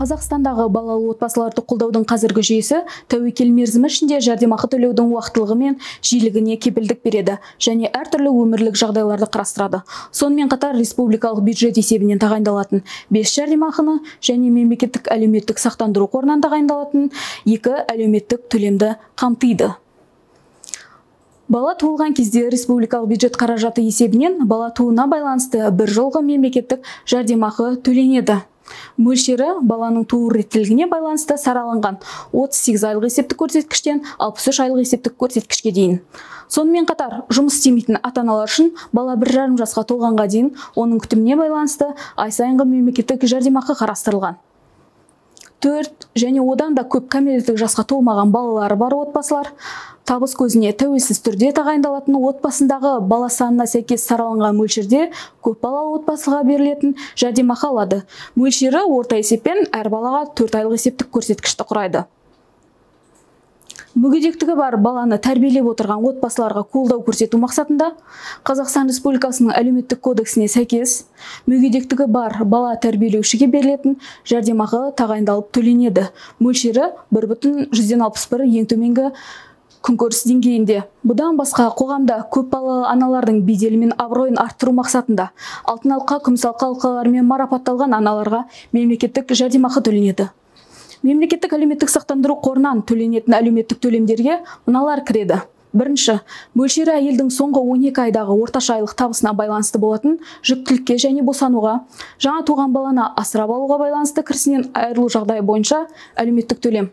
Қазақстандағы балалы отбасыларды қолдаудың қазіргі жүйесі тәуекел мерзімі ішінде жәрдемақы төлеудің уақытылығы мен жиілігіне кепілдік береді және әртүрлі өмірлік жағдайларды қарастырады. Сонымен қатар республикалық бюджет есебінен тағайындалатын 5 жәрдемақыны және мемлекеттік әлеуметтік сақтандыру қорынан тағайындалатын 2 әлеуметтік төлемді қамтиды. Бала туылған кезде республикалық бюджет қаражаты есебінен бала туына байланысты 1 жылғы мемлекеттік жәрдемақы төленеді. Мөлшері баланың туу реттілігіне байланысты сараланған 38 айлық есептік көрсеткіштен 63 айлық есептік көрсеткішке дейін. Сонымен қатар, жұмыс істемейтін ата-аналар үшін бала 1,5 жасқа толғанға дейін оның күтіміне байланысты ай сайынғы мемлекеттік жәрдемақы қарастырылған. 4 және одан да көп кәмелеттік жасқа толмаған балалары бар отбасылар табыс көзіне тәуелсіз түрде тағайындалатын отбасындағы бала санына сәйкес сараланған мөлшерде көп балалы отбасыға берілетін жәрдемақы алады. Мөлшері орта есеппен әр балаға 4 айлық есептік көрсеткішті құрайды. Мүгедектігі бар баланы тәрбиелеп отырған отбасыларға қолдау көрсету мақсатында Қазақстан Республикасының әлеуметтік кодексіне сәйкес мүгедектігі бар бала тәрбиелеушіге берілетін жәрдемақы тағайындалып төленеді. Мөлшері 1,61 ең төменгі күнкөріс деңгейінде. Бұдан басқа қоғамда көп балалы аналардың беделі мен абыройын арттыру мақсатында алтын алқа, күміс алқа алқаларымен марапатталған аналарға мемлекеттік жәрдемақы төленеді. Мемлекеттік әлеуметтік сақтандыру қорынан төленетін әлеуметтік төлемдерге мыналар кіреді. Бірінші, мөлшері әйелдің соңғы 12 айдағы орташа айлық табысына байланысты болатын жүктілікке және босануға, жаңа туған баланы асырап алуға байланысты кірісінен айырылу жағдайы бойынша әлеуметтік төлем.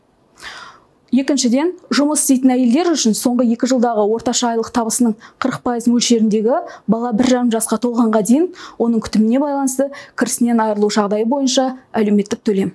Екіншіден, жұмыс істейтін әйелдер үшін соңғы 2 жылдағы орташа айлық табысының 40% мөлшеріндегі бала 1,5 жасқа толғанға дейін оның күтіміне байланысты кірісінен айырылу жағдайы бойынша әлеуметтік төлем.